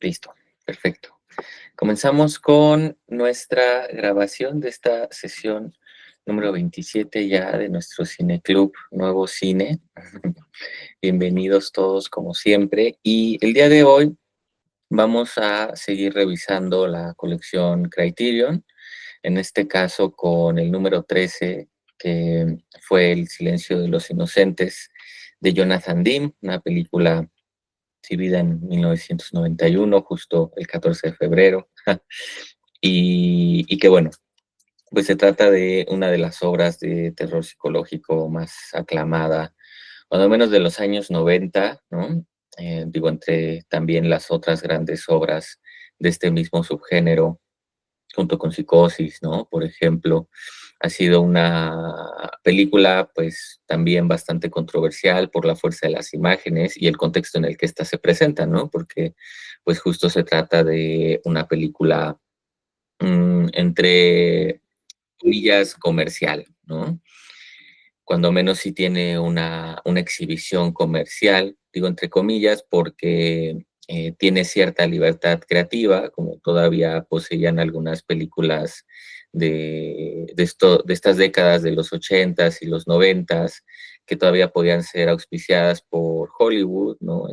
Listo, perfecto. Comenzamos con nuestra grabación de esta sesión número 27 ya de nuestro cineclub Nuevo Cine. Bienvenidos todos como siempre. Y el día de hoy vamos a seguir revisando la colección Criterion, en este caso con el número 13, que fue El silencio de los inocentes de Jonathan Demme, una película exhibida en 1991, justo el 14 de febrero, y que bueno, pues se trata de una de las obras de terror psicológico más aclamada, cuando menos de los años 90, ¿no? Digo, entre también las otras grandes obras de este mismo subgénero, junto con Psicosis, ¿no? Por ejemplo, ha sido una película, pues, también bastante controversial por la fuerza de las imágenes y el contexto en el que ésta se presenta, ¿no? Porque, pues, justo se trata de una película, entre comillas, comercial, ¿no? Cuando menos sí tiene una exhibición comercial, digo entre comillas, porque tiene cierta libertad creativa, como todavía poseían algunas películas de estas décadas de los 80s y los 90s, que todavía podían ser auspiciadas por Hollywood, ¿no?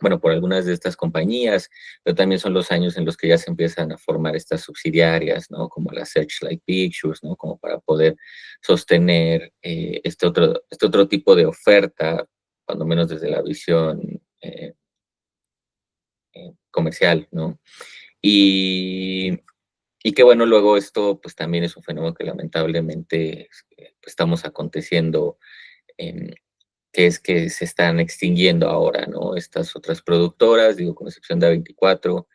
Bueno, por algunas de estas compañías, pero también son los años en los que ya se empiezan a formar estas subsidiarias, ¿no? Como la Searchlight Pictures, ¿no? Como para poder sostener este otro tipo de oferta, cuando menos desde la visión comercial, ¿no? Y, y que bueno, luego esto pues también es un fenómeno que lamentablemente pues, estamos aconteciendo, em, que es que se están extinguiendo ahora, ¿no? Estas otras productoras, digo, con excepción de A24,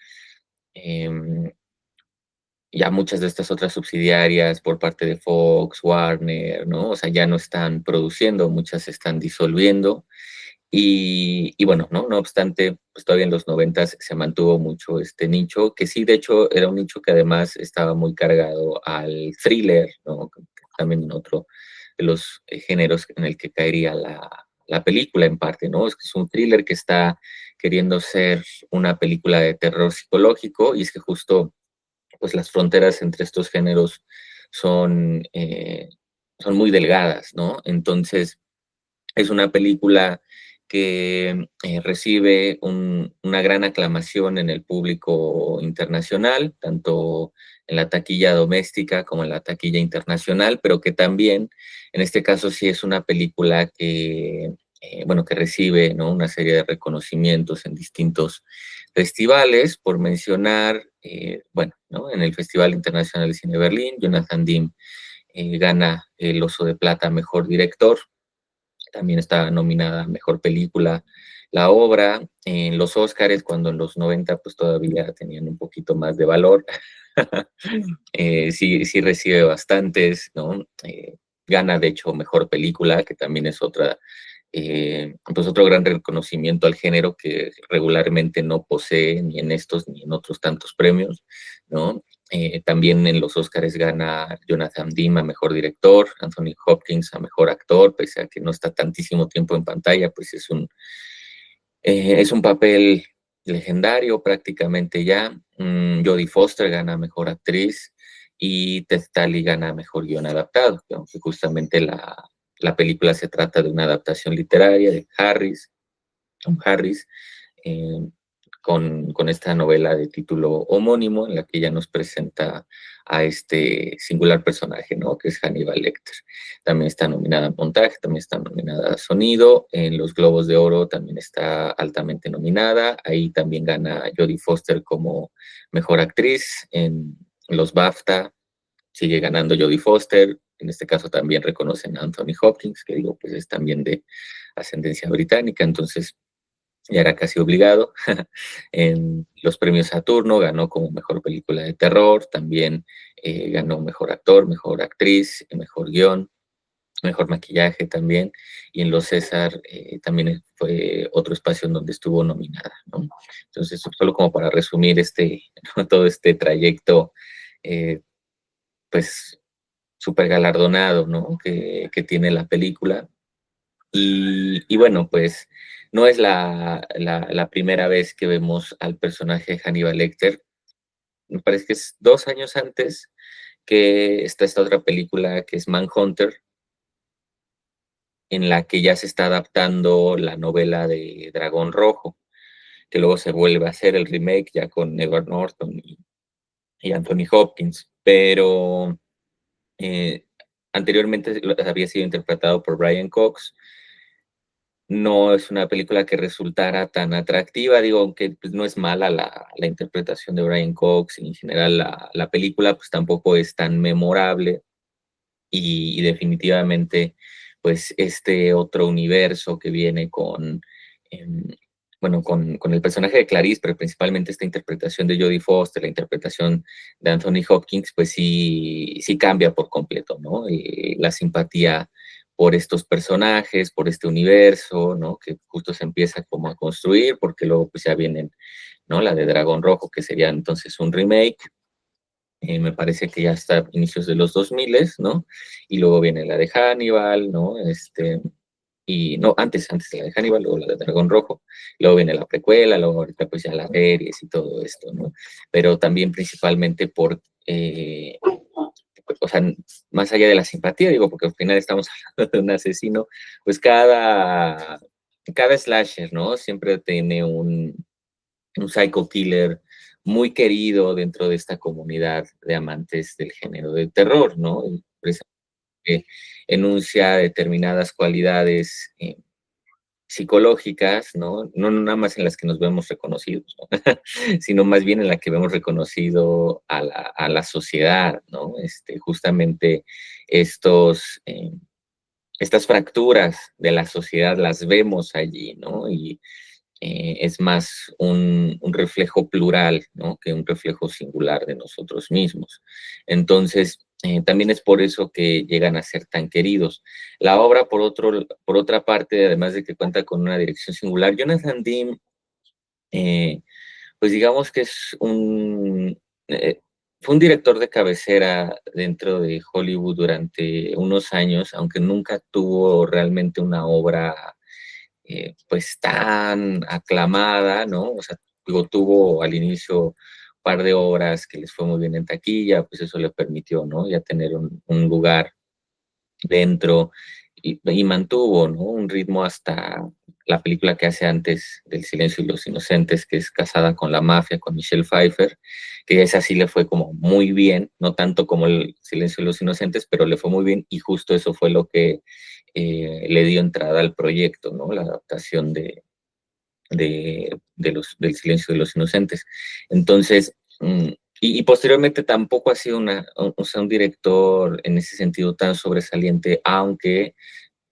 ya muchas de estas otras subsidiarias por parte de Fox, Warner, ¿no? O sea, ya no están produciendo, muchas se están disolviendo. Y bueno, ¿no? No obstante, pues todavía en los 90s se mantuvo mucho este nicho, que sí, de hecho, era un nicho que además estaba muy cargado al thriller, ¿no? También en otro de los géneros en el que caería la película en parte, ¿no? Es que es un thriller que está queriendo ser una película de terror psicológico y es que justo pues las fronteras entre estos géneros son, son muy delgadas, ¿no? Entonces, es una película que recibe una gran aclamación en el público internacional, tanto en la taquilla doméstica como en la taquilla internacional, pero que también, en este caso, sí es una película que, bueno, que recibe, ¿no? Una serie de reconocimientos en distintos festivales, por mencionar, bueno, ¿no? En el Festival Internacional de Cine de Berlín, Jonathan Demme gana el Oso de Plata a Mejor Director. También está nominada a Mejor Película la obra. En los Óscares, cuando en los 90 pues todavía tenían un poquito más de valor, sí recibe bastantes, ¿no? Gana, de hecho, Mejor Película, que también es pues otro gran reconocimiento al género que regularmente no posee ni en estos ni en otros tantos premios, ¿no? También en los Oscars gana Jonathan Demme a Mejor Director, Anthony Hopkins a Mejor Actor, pese a que no está tantísimo tiempo en pantalla, pues es un papel legendario prácticamente ya. Jodie Foster gana Mejor Actriz y Ted Tally gana Mejor Guión Adaptado, que aunque justamente la película se trata de una adaptación literaria de Tom Harris, eh, con esta novela de título homónimo, en la que ella nos presenta a este singular personaje, ¿no? Que es Hannibal Lecter. También está nominada a montaje, también está nominada a sonido. En los Globos de Oro también está altamente nominada. Ahí también gana Jodie Foster como mejor actriz. En los BAFTA sigue ganando Jodie Foster. En este caso también reconocen a Anthony Hopkins, que digo, pues es también de ascendencia británica. Entonces, ya era casi obligado. En los premios Saturno ganó como mejor película de terror, también ganó mejor actor, mejor actriz, mejor guión, mejor maquillaje también, y en los César también fue otro espacio en donde estuvo nominada, ¿no? Entonces, solo como para resumir ¿no? Todo este trayecto, eh, pues súper galardonado, ¿no? Que tiene la película. Y bueno, pues no es la primera vez que vemos al personaje de Hannibal Lecter. Me parece que es 2 años antes que está esta otra película que es Manhunter, en la que ya se está adaptando la novela de Dragón Rojo, que luego se vuelve a hacer el remake ya con Edward Norton y Anthony Hopkins, pero eh, anteriormente había sido interpretado por Brian Cox. No es una película que resultara tan atractiva, digo, aunque pues, no es mala la interpretación de Brian Cox y en general la película pues tampoco es tan memorable y definitivamente pues este otro universo que viene em, bueno, con el personaje de Clarice, pero principalmente esta interpretación de Jodie Foster, la interpretación de Anthony Hopkins, pues sí, sí cambia por completo, ¿no? Y la simpatía por estos personajes, por este universo, ¿no? Que justo se empieza como a construir, porque luego pues ya vienen, ¿no? La de Dragón Rojo, que sería entonces un remake, me parece que ya está a inicios de los 2000, ¿no? Y luego viene la de Hannibal, ¿no? Y no, antes de la de Hannibal, luego la de Dragón Rojo, luego viene la precuela, luego ahorita pues ya las series y todo esto, ¿no? Pero también principalmente por, o sea, más allá de la simpatía, digo, porque al final estamos hablando de un asesino, pues cada slasher, ¿no? Siempre tiene un psycho killer muy querido dentro de esta comunidad de amantes del género de terror, ¿no? Y precisamente enuncia determinadas cualidades psicológicas, ¿no? No nada más en las que nos vemos reconocidos, ¿no? Sino más bien en la que vemos reconocido a la sociedad, ¿no? Justamente estos, estas fracturas de la sociedad las vemos allí, ¿no? Y es más un reflejo plural, ¿no? Que un reflejo singular de nosotros mismos. Entonces, también es por eso que llegan a ser tan queridos. La obra, por otra parte, además de que cuenta con una dirección singular, Jonathan Demme, eh, pues digamos que fue un director de cabecera dentro de Hollywood durante unos años, aunque nunca tuvo realmente una obra pues tan aclamada, ¿no? O sea, digo, tuvo al inicio un par de obras que les fue muy bien en taquilla, pues eso le permitió, ¿no? Ya tener un lugar dentro y mantuvo, ¿no? Un ritmo hasta la película que hace antes del Silencio y los Inocentes, que es Casada con la Mafia, con Michelle Pfeiffer, que esa sí le fue como muy bien, no tanto como el Silencio y los Inocentes, pero le fue muy bien y justo eso fue lo que le dio entrada al proyecto, ¿no? La adaptación del Silencio de los Inocentes. Entonces, y posteriormente tampoco ha sido o sea, un director en ese sentido tan sobresaliente, aunque,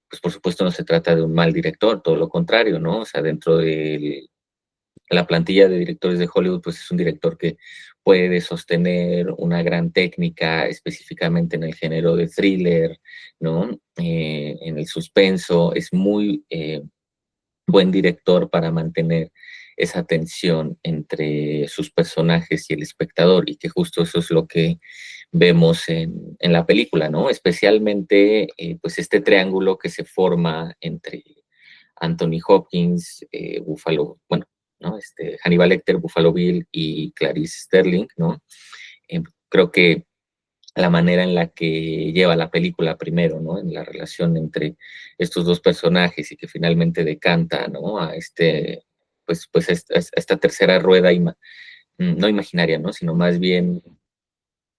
pues por supuesto no se trata de un mal director, todo lo contrario, ¿no? O sea, dentro de la plantilla de directores de Hollywood, pues es un director que puede sostener una gran técnica específicamente en el género de thriller, ¿no? En el suspenso, es muy buen director para mantener esa tensión entre sus personajes y el espectador, y que justo eso es lo que vemos en la película, ¿no? Especialmente, pues este triángulo que se forma entre Anthony Hopkins, bueno, ¿no? Hannibal Lecter, Buffalo Bill y Clarice Sterling, ¿no? Creo que la manera en la que lleva la película primero, ¿no? En la relación entre estos dos personajes y que finalmente decanta, ¿no? A esta tercera rueda, no imaginaria, ¿no? Sino más bien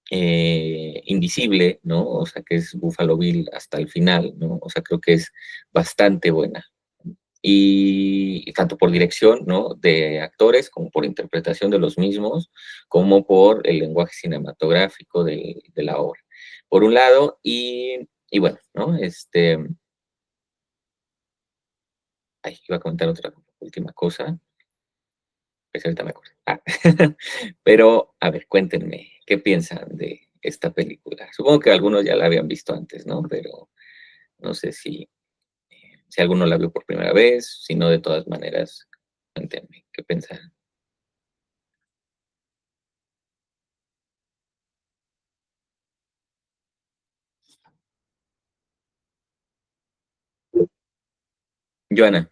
invisible, ¿no? O sea, que es Buffalo Bill hasta el final, ¿no? O sea, creo que es bastante buena. Y tanto por dirección, ¿no? De actores, como por interpretación de los mismos, como por el lenguaje cinematográfico de la obra. Por un lado, y bueno, ¿no? Iba a comentar otra última cosa, pues ahorita me acuerdo. Pero, a ver, cuéntenme, ¿qué piensan de esta película? Supongo que algunos ya la habían visto antes, ¿no? Pero no sé si alguno la vio por primera vez, si no, de todas maneras, cuéntenme, ¿qué piensan? Joana.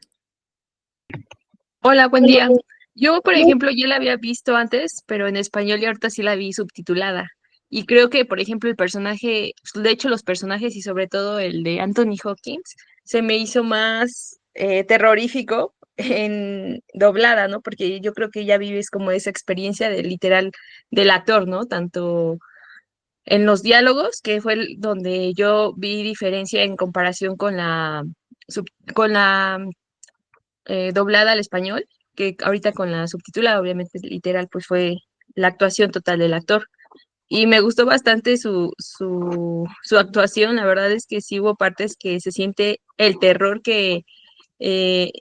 Hola, buen día. Yo, por ejemplo, ya la había visto antes, pero en español y ahorita sí la vi subtitulada. Y creo que, por ejemplo, el personaje, de hecho, los personajes y sobre todo el de Anthony Hopkins, se me hizo más terrorífico en doblada, ¿no? Porque yo creo que ya vives como esa experiencia de literal del actor, ¿no? Tanto en los diálogos, que fue donde yo vi diferencia en comparación con con la doblada al español, que ahorita con la subtitulada, obviamente literal, pues fue la actuación total del actor. Y me gustó bastante su actuación, la verdad es que sí hubo partes que se siente el terror que eh,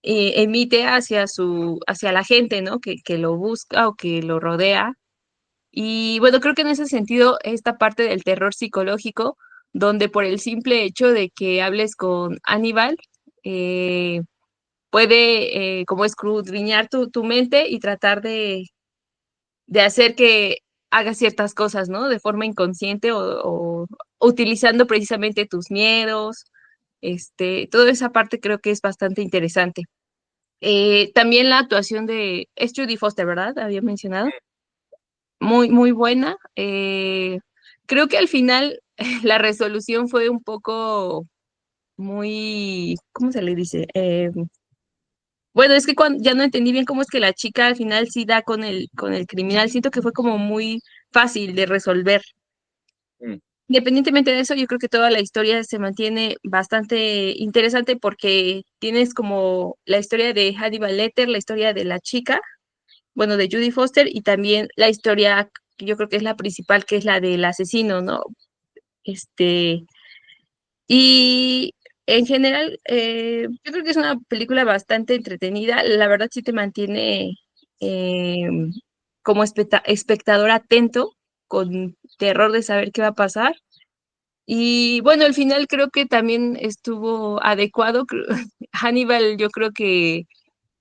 emite hacia la gente, ¿no? Que lo busca o que lo rodea. Y bueno, creo que en ese sentido, esta parte del terror psicológico, donde por el simple hecho de que hables con Aníbal, eh, puede como escudriñar tu mente y tratar de hacer que hagas ciertas cosas, ¿no? De forma inconsciente o utilizando precisamente tus miedos. Toda esa parte creo que es bastante interesante. También la actuación es Judy Foster, ¿verdad? Había mencionado. Muy, muy buena. Creo que al final la resolución fue un poco muy, ¿cómo se le dice? Bueno, es que ya no entendí bien cómo es que la chica al final sí da con con el criminal. Siento que fue como muy fácil de resolver. Mm, Independientemente de eso, yo creo que toda la historia se mantiene bastante interesante porque tienes como la historia de Hannibal Lecter, la historia de la chica, bueno, de Judy Foster, y también la historia que yo creo que es la principal, que es la del asesino, ¿no? Este, Y en general, yo creo que es una película bastante entretenida. La verdad sí te mantiene eh, como espectador atento, con terror de saber qué va a pasar. Y bueno, al final creo que también estuvo adecuado. Hannibal, yo creo que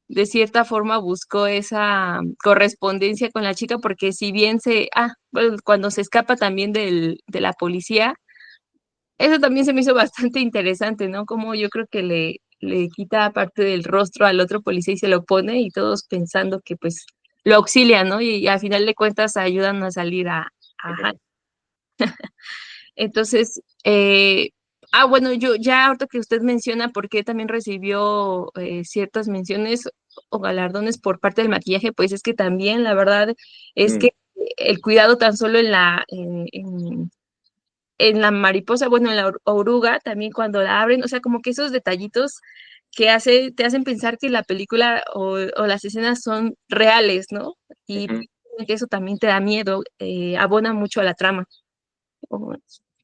de cierta forma buscó esa correspondencia con la chica, porque si bien bueno, cuando se escapa también de la policía, eso también se me hizo bastante interesante, ¿no? Como yo creo que le quita parte del rostro al otro policía y se lo pone y todos pensando que pues lo auxilian, ¿no? Y al final de cuentas ayudan a salir a Han. Entonces, bueno, yo ya ahorita que usted menciona por qué también recibió ciertas menciones o galardones por parte del maquillaje, pues es que también la verdad es mm, que el cuidado tan solo en la mariposa, bueno, en la oruga, también cuando la abren, o sea, como que esos detallitos te hacen pensar que la película o las escenas son reales, ¿no? Y ujú. que eso también te da miedo, abona mucho a la trama.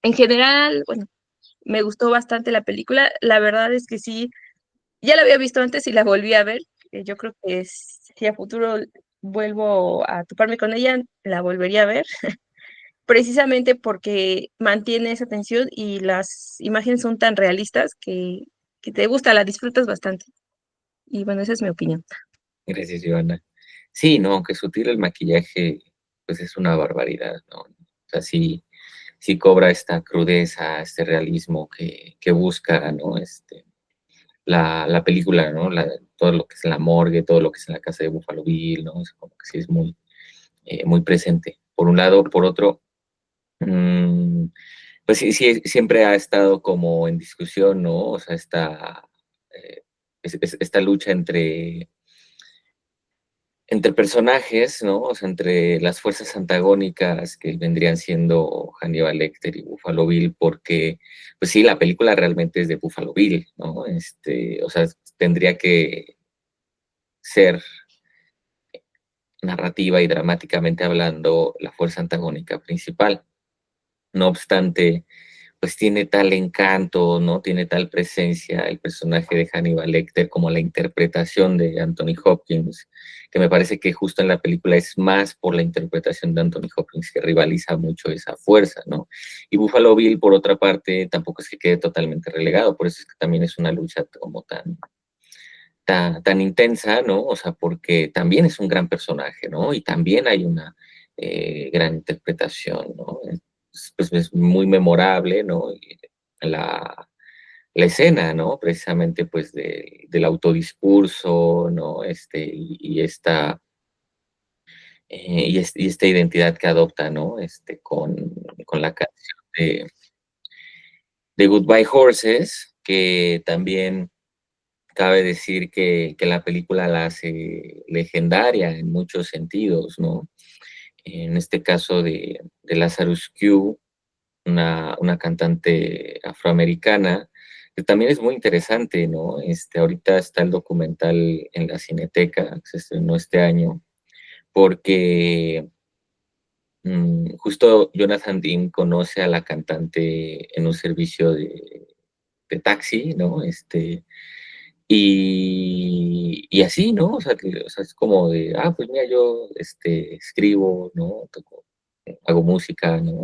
En general, bueno, me gustó bastante la película. La verdad es que sí, ya la había visto antes y la volví a ver. Yo creo que si a futuro vuelvo a toparme con ella, la volvería a ver precisamente porque mantiene esa tensión y las imágenes son tan realistas que te gusta, la disfrutas bastante. Y bueno, esa es mi opinión. Gracias, Joana. Sí, no, aunque sutil el maquillaje, pues es una barbaridad, ¿no? O sea, sí, sí cobra esta crudeza, este realismo que busca, ¿no? La película, ¿no? Todo lo que es la morgue, todo lo que es en la casa de Buffalo Bill, ¿no? Es como que sí es muy, muy presente. Por un lado, por otro, mm, pues sí, sí, siempre ha estado como en discusión, ¿no? O sea, eh, esta lucha entre personajes, ¿no? O sea, entre las fuerzas antagónicas que vendrían siendo Hannibal Lecter y Buffalo Bill, porque, pues sí, la película realmente es de Buffalo Bill, ¿no? O sea, tendría que ser narrativa y dramáticamente hablando la fuerza antagónica principal. No obstante, pues tiene tal encanto, ¿no? Tiene tal presencia el personaje de Hannibal Lecter como la interpretación de Anthony Hopkins, que me parece que justo en la película es más por la interpretación de Anthony Hopkins que rivaliza mucho esa fuerza, ¿no? Y Buffalo Bill, por otra parte, tampoco es que quede totalmente relegado, por eso es que también es una lucha como tan intensa, ¿no? O sea, porque también es un gran personaje, ¿no? Y también hay una gran interpretación, ¿no? Pues es muy memorable, ¿no? Y la, la escena, ¿no? Precisamente pues del autodiscurso, ¿no? Y esta identidad que adopta, ¿no? Con la canción de Goodbye Horses, que también cabe decir que la película la hace legendaria en muchos sentidos, ¿no? En este caso de Lazarus Q, una cantante afroamericana, que también es muy interesante, ¿no? Ahorita está el documental en la Cineteca, se estrenó este año, porque justo Jonathan Dean conoce a la cantante en un servicio de taxi, ¿no? Y así, ¿no? O sea, es como de, pues mira, yo escribo, ¿no? Toco, hago música, ¿no?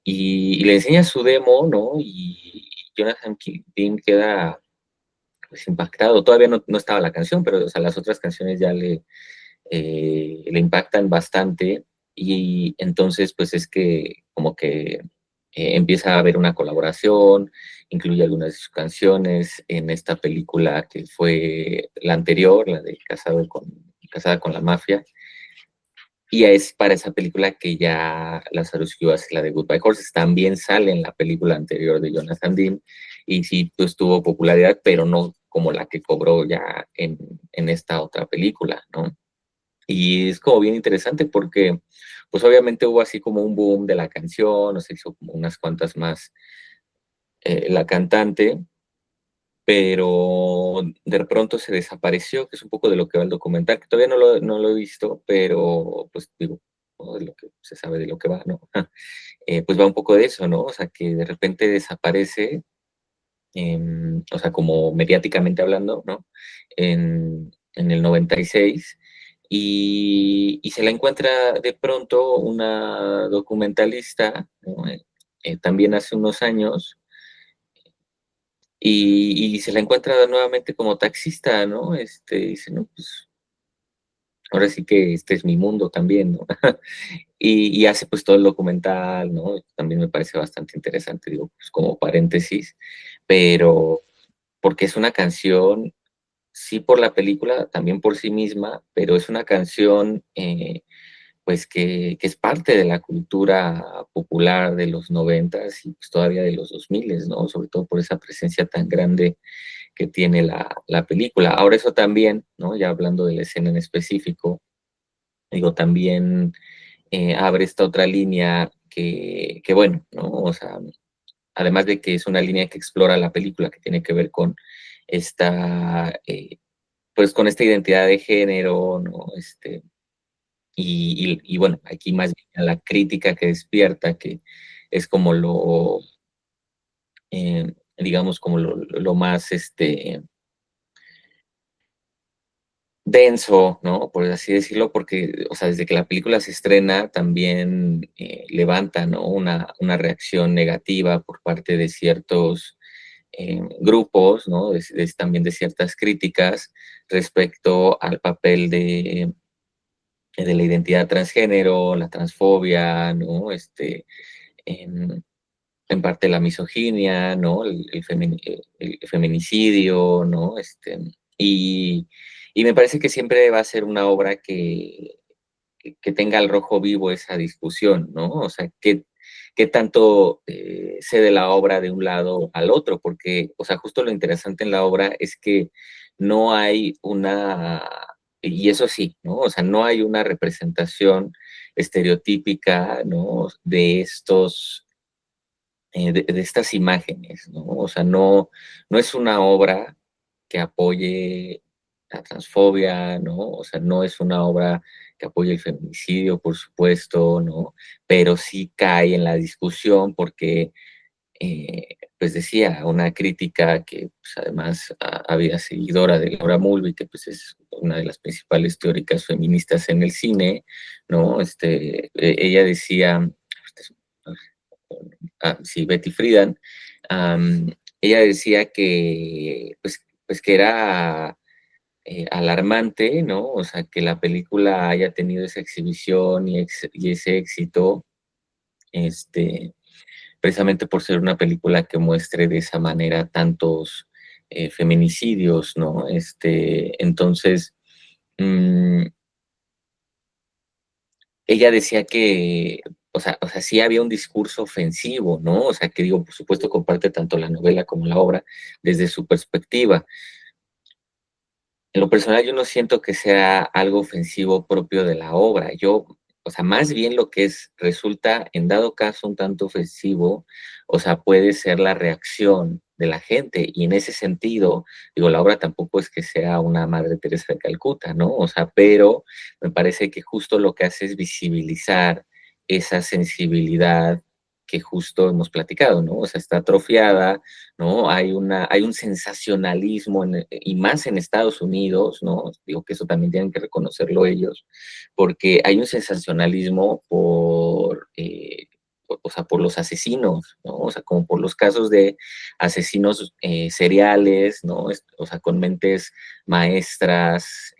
Y le enseña su demo, ¿no? Y Jonathan Dean queda pues impactado. Todavía no estaba la canción, pero o sea, las otras canciones ya le impactan bastante. Y entonces, pues es que como que empieza a haber una colaboración, incluye algunas de sus canciones en esta película que fue la anterior, la de Casada con la Mafia. Y es para esa película que ya Lazarus Q hace la de Goodbye Horses. También sale en la película anterior de Jonathan Dean y sí, pues tuvo popularidad, pero no como la que cobró ya en esta otra película, ¿no? Y es como bien interesante porque, pues obviamente hubo así como un boom de la canción, o se hizo como unas cuantas más la cantante, pero de pronto se desapareció, que es un poco de lo que va el documental, que todavía no lo he visto, pero pues digo, ¿no? De lo que se sabe de lo que va, ¿no? Pues va un poco de eso, ¿no? O sea, que de repente desaparece, o sea, como mediáticamente hablando, ¿no? En el 96 y se la encuentra de pronto una documentalista, ¿no? También hace unos años, y se la encuentra nuevamente como taxista, ¿no? Dice, no, pues ahora sí que este es mi mundo también, ¿no? Y hace pues todo el documental, ¿no? También me parece bastante interesante, digo, pues como paréntesis, pero porque es una canción, sí por la película, también por sí misma, pero es una canción pues que es parte de la cultura popular de los 90s y pues todavía de los 2000s, ¿no? Sobre todo por esa presencia tan grande que tiene la película. Ahora eso también, ¿no? Ya hablando de la escena en específico, digo, también abre esta otra línea que bueno, ¿no? O sea, además de que es una línea que explora la película, que tiene que ver con esta, pues con esta identidad de género, ¿no? Y bueno, aquí más bien la crítica que despierta, que es como digamos, como lo más, denso, ¿no? Por así decirlo, porque, o sea, desde que la película se estrena también levanta, ¿no? Una reacción negativa por parte de ciertos grupos, ¿no? También de ciertas críticas respecto al papel de la identidad transgénero, la transfobia, ¿no? En, en parte la misoginia, ¿no? El feminicidio, ¿no? Y, y me parece que siempre va a ser una obra que tenga al rojo vivo esa discusión, ¿no? O sea, qué tanto cede la obra de un lado al otro, porque, o sea, justo lo interesante en la obra es que no hay y eso sí, ¿no? O sea, no hay una representación estereotípica, ¿no? De de estas imágenes, ¿no? O sea, no es una obra que apoye la transfobia, ¿no? O sea, no es una obra que apoye el feminicidio, por supuesto, ¿no? Pero sí cae en la discusión porque, pues decía, una crítica que pues, además había seguidora de Laura Mulvey, que pues es una de las principales teóricas feministas en el cine, ¿no? Ella decía, sí, Betty Friedan, ella decía que, pues que era alarmante, ¿no? O sea, que la película haya tenido esa exhibición y ese éxito, este, precisamente por ser una película que muestre de esa manera tantos feminicidios, ¿no? Entonces, mm, ella decía que, o sea, sí había un discurso ofensivo, ¿no? O sea, que digo, por supuesto, comparte tanto la novela como la obra desde su perspectiva. En lo personal, yo no siento que sea algo ofensivo propio de la obra. O sea, más bien lo que resulta, en dado caso, un tanto ofensivo, o sea, puede ser la reacción de la gente. Y en ese sentido, digo, la obra tampoco es que sea una Madre Teresa de Calcuta, ¿no? O sea, pero me parece que justo lo que hace es visibilizar esa sensibilidad que justo hemos platicado, ¿no? O sea, está atrofiada, ¿no? Hay un sensacionalismo, y más en Estados Unidos, ¿no? Digo que eso también tienen que reconocerlo ellos, porque hay un sensacionalismo o sea, por los asesinos, ¿no? O sea, como por los casos de asesinos seriales, ¿no? O sea, con mentes maestras,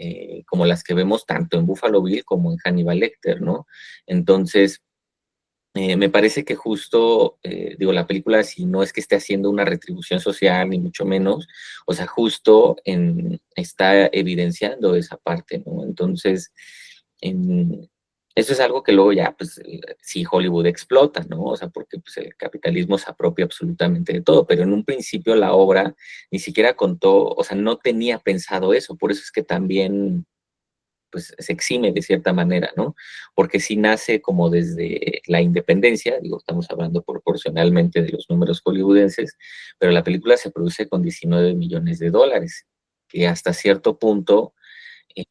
como las que vemos tanto en Buffalo Bill como en Hannibal Lecter, ¿no? Entonces, me parece que justo, digo, la película, si no es que esté haciendo una retribución social, ni mucho menos, o sea, justo está evidenciando esa parte, ¿no? Entonces, en- eso es algo que luego ya, pues, sí Hollywood explota, ¿no? O sea, porque pues, el capitalismo se apropia absolutamente de todo, pero en un principio la obra ni siquiera contó, o sea, no tenía pensado eso, por eso es que también pues se exime de cierta manera, ¿no? Porque sí nace como desde la independencia, digo, estamos hablando proporcionalmente de los números hollywoodenses, pero la película se produce con 19 millones de dólares, que hasta cierto punto, eh,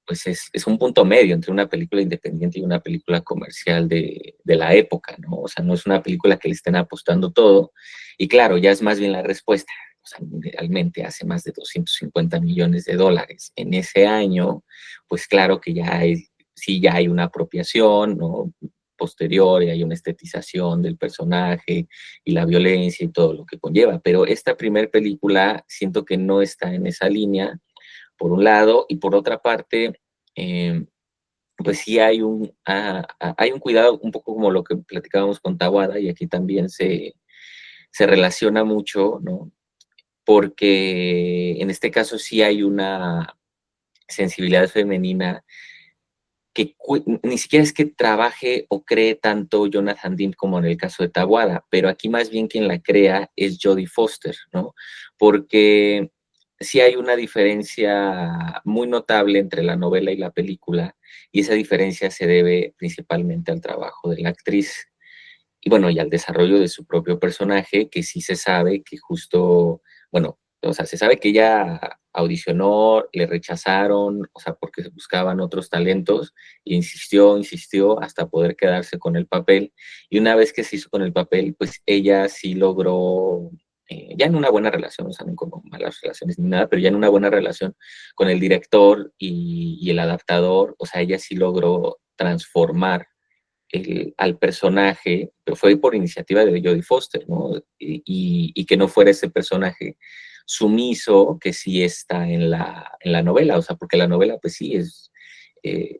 pues es un punto medio entre una película independiente y una película comercial de la época, ¿no? O sea, no es una película que le estén apostando todo, y claro, ya es más bien la respuesta. O sea, realmente hace más de 250 millones de dólares en ese año, pues claro que sí ya hay una apropiación, ¿no? Posterior, y hay una estetización del personaje y la violencia y todo lo que conlleva. Pero esta primer película siento que no está en esa línea, por un lado, y por otra parte, pues sí hay un cuidado, un poco como lo que platicábamos con Tawada, y aquí también se relaciona mucho, ¿no? Porque en este caso sí hay una sensibilidad femenina que ni siquiera es que trabaje o cree tanto Jonathan Demme como en el caso de Tawada, pero aquí más bien quien la crea es Jodie Foster, ¿no? Porque sí hay una diferencia muy notable entre la novela y la película, y esa diferencia se debe principalmente al trabajo de la actriz y bueno, y al desarrollo de su propio personaje, que sí se sabe que justo, bueno, o sea, se sabe que ella audicionó, le rechazaron, o sea, porque buscaban otros talentos, y insistió, insistió hasta poder quedarse con el papel, y una vez que se hizo con el papel, pues ella sí logró, ya en una buena relación, o sea, no como malas relaciones ni nada, pero ya en una buena relación con el director y el adaptador, o sea, ella sí logró transformar al personaje, pero fue por iniciativa de Jodie Foster, ¿no? Y que no fuera ese personaje sumiso que sí está en la novela, o sea, porque la novela pues sí eh,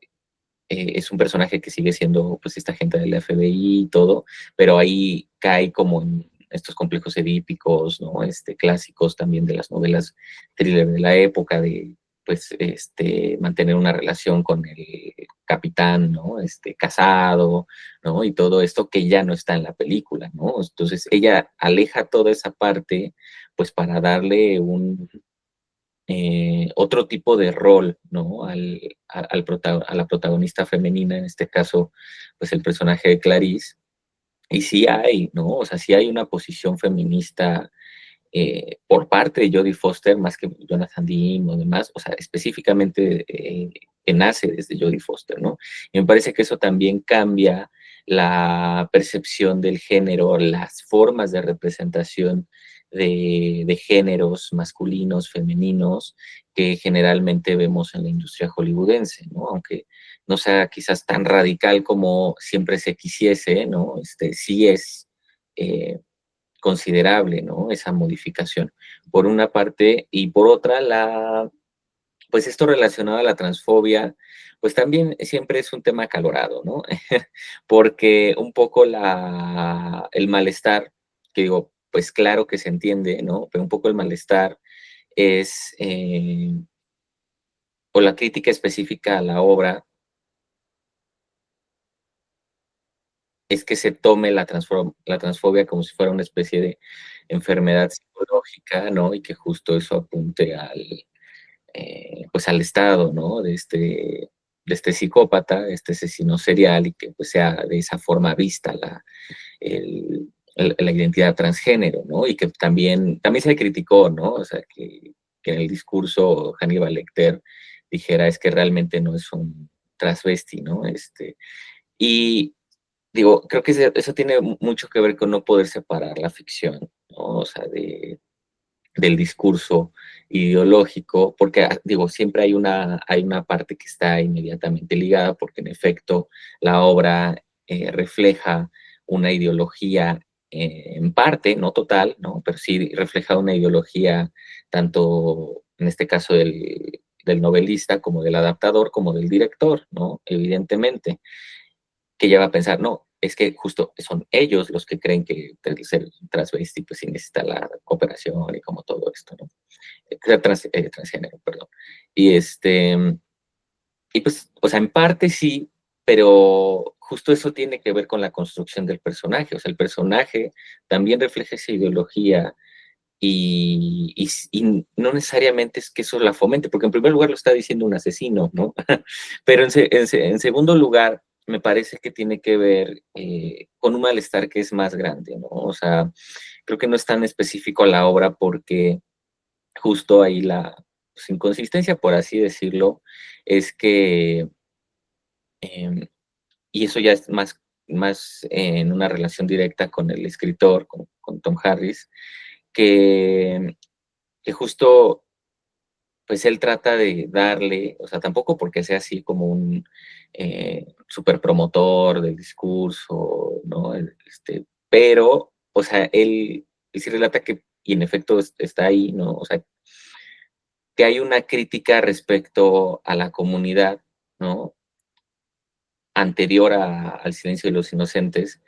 es un personaje que sigue siendo pues esta gente del FBI y todo, pero ahí cae como en estos complejos edípicos, ¿no? Clásicos también de las novelas thriller de la época, de pues mantener una relación con el capitán, ¿no? Casado, ¿no? Y todo esto que ya no está en la película, ¿no? Entonces ella aleja toda esa parte pues para darle otro tipo de rol, ¿no? A la protagonista femenina, en este caso, pues el personaje de Clarice. Y sí hay, ¿no? O sea, sí hay una posición feminista por parte de Jodie Foster, más que Jonathan Demme o demás, o sea, específicamente que nace desde Jodie Foster, ¿no? Y me parece que eso también cambia la percepción del género, las formas de representación de géneros masculinos, femeninos, que generalmente vemos en la industria hollywoodense, ¿no? Aunque no sea quizás tan radical como siempre se quisiese, ¿no? Sí es considerable, ¿no? Esa modificación, por una parte, y por otra, pues esto relacionado a la transfobia, pues también siempre es un tema acalorado, ¿no? Porque un poco el malestar, que digo, pues claro que se entiende, ¿no? Pero un poco el malestar es, o la crítica específica a la obra, es que se tome la transfobia como si fuera una especie de enfermedad psicológica, ¿no? Y que justo eso apunte pues al estado, ¿no? De este psicópata, este asesino serial, y que pues sea de esa forma vista la identidad transgénero, ¿no? Y que también se le criticó, ¿no? O sea, que en el discurso Hannibal Lecter dijera es que realmente no es un transvesti, ¿no? Y digo, creo que eso tiene mucho que ver con no poder separar la ficción, ¿no? O sea, del discurso ideológico, porque, digo, siempre hay una parte que está inmediatamente ligada, porque en efecto la obra refleja una ideología en parte, no total, ¿no? Pero sí refleja una ideología tanto, en este caso, del novelista, como del adaptador, como del director, ¿no? Evidentemente que lleva a pensar, no, es que justo son ellos los que creen que el ser transvesti pues sí necesita la cooperación y como todo esto, ¿no? Ser transgénero, perdón. Y y pues, o sea, en parte sí, pero justo eso tiene que ver con la construcción del personaje. O sea, el personaje también refleja esa ideología y no necesariamente es que eso la fomente, porque en primer lugar lo está diciendo un asesino, ¿no? Pero en segundo lugar, me parece que tiene que ver con un malestar que es más grande, ¿no? O sea, creo que no es tan específico a la obra porque justo ahí la pues, inconsistencia, por así decirlo, es que, eh, y eso ya es más en una relación directa con el escritor, con Tom Harris, que, que justo pues él trata de darle, o sea, tampoco porque sea así como un super promotor del discurso, ¿no? Pero, o sea, él sí relata que, y en efecto está ahí, ¿no? O sea, que hay una crítica respecto a la comunidad, ¿no? Anterior al silencio de los inocentes,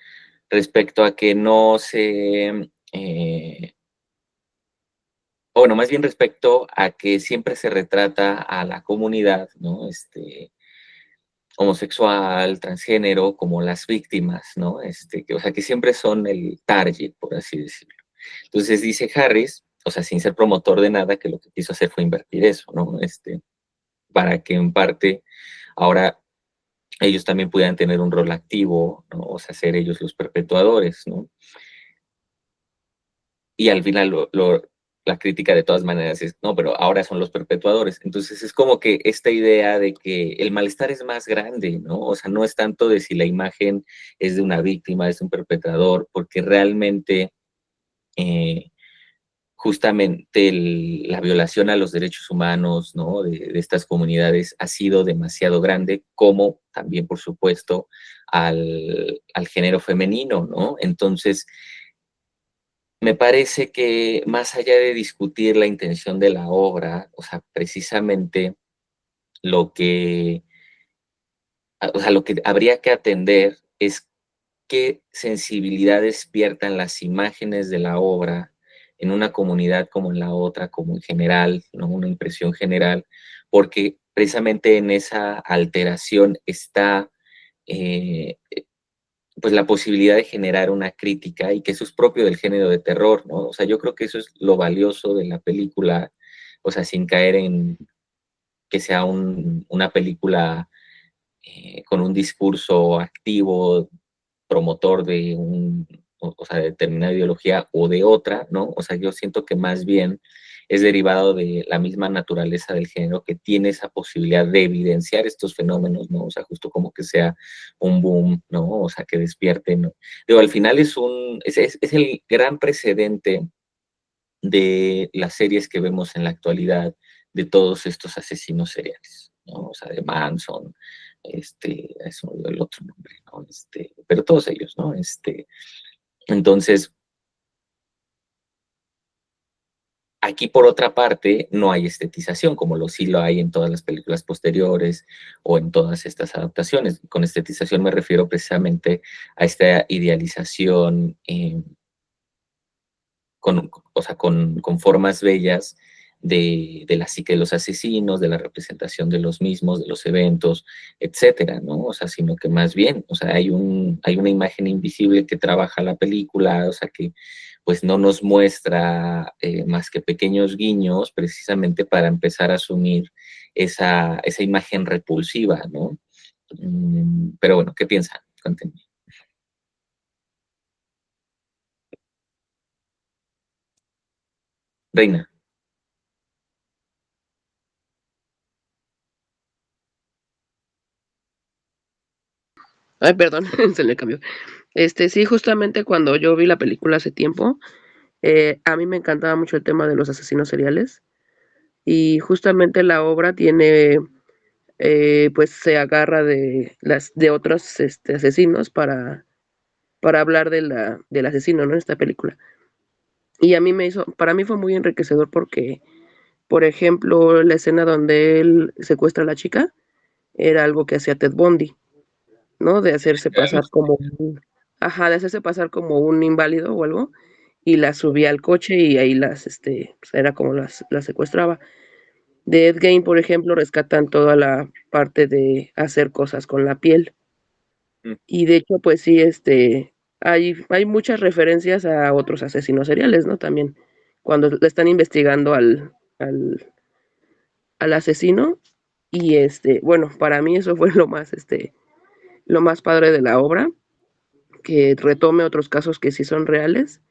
respecto a que no o bueno, más bien respecto a que siempre se retrata a la comunidad, ¿no? Homosexual, transgénero, como las víctimas, ¿no? O sea, que siempre son el target, por así decirlo. Entonces dice Harris, o sea, sin ser promotor de nada, que lo que quiso hacer fue invertir eso, ¿no? Para que en parte ahora ellos también pudieran tener un rol activo, ¿no? O sea, ser ellos los perpetuadores, ¿no? Y al final la crítica de todas maneras es, no, pero ahora son los perpetuadores. Entonces es como que esta idea de que el malestar es más grande, ¿no? O sea, no es tanto de si la imagen es de una víctima, es de un perpetrador, porque realmente eh, justamente la violación a los derechos humanos, ¿no? De estas comunidades ha sido demasiado grande, como también, por supuesto, al género femenino, ¿no? Entonces, me parece que más allá de discutir la intención de la obra, o sea, precisamente lo que, o sea, lo que habría que atender es qué sensibilidad despiertan las imágenes de la obra en una comunidad como en la otra, como en general, ¿no? Una impresión general, porque precisamente en esa alteración está eh, pues la posibilidad de generar una crítica y que eso es propio del género de terror, ¿no? O sea, yo creo que eso es lo valioso de la película, o sea, sin caer en que sea una película con un discurso activo, promotor de o sea, de determinada ideología o de otra, ¿no? O sea, yo siento que más bien es derivado de la misma naturaleza del género que tiene esa posibilidad de evidenciar estos fenómenos, ¿no? O sea, justo como que sea un boom, ¿no? O sea, que despierte, ¿no? Digo, al final es el gran precedente de las series que vemos en la actualidad de todos estos asesinos seriales, ¿no? O sea, de Manson, es el otro nombre, ¿no? Pero todos ellos, ¿no? Entonces, Aquí, por otra parte, no hay estetización, como sí lo hay en todas las películas posteriores o en todas estas adaptaciones. Con estetización me refiero precisamente a esta idealización o sea, con formas bellas de la psique de los asesinos, de la representación de los mismos, de los eventos, etcétera, ¿no? O sea, sino que más bien, o sea, hay una imagen invisible que trabaja la película, o sea, que pues no nos muestra más que pequeños guiños precisamente para empezar a asumir esa imagen repulsiva, ¿no? Pero bueno, ¿qué piensan? Cuéntenme. Reina. Ay, perdón, se le cambió. Sí, justamente cuando yo vi la película hace tiempo, a mí me encantaba mucho el tema de los asesinos seriales y justamente la obra tiene, pues se agarra de otros asesinos para hablar del asesino, ¿no? En esta película. Y para mí fue muy enriquecedor porque, por ejemplo, la escena donde él secuestra a la chica era algo que hacía Ted Bundy, ¿no? De hacerse pasar de hacerse pasar como un inválido o algo, y las subía al coche y ahí pues era como las secuestraba. De Ed Gein, por ejemplo, rescatan toda la parte de hacer cosas con la piel. Y de hecho, pues sí, hay muchas referencias a otros asesinos seriales, ¿no? También, cuando le están investigando al asesino, y bueno, para mí eso fue lo más padre de la obra, que retome otros casos que sí son reales,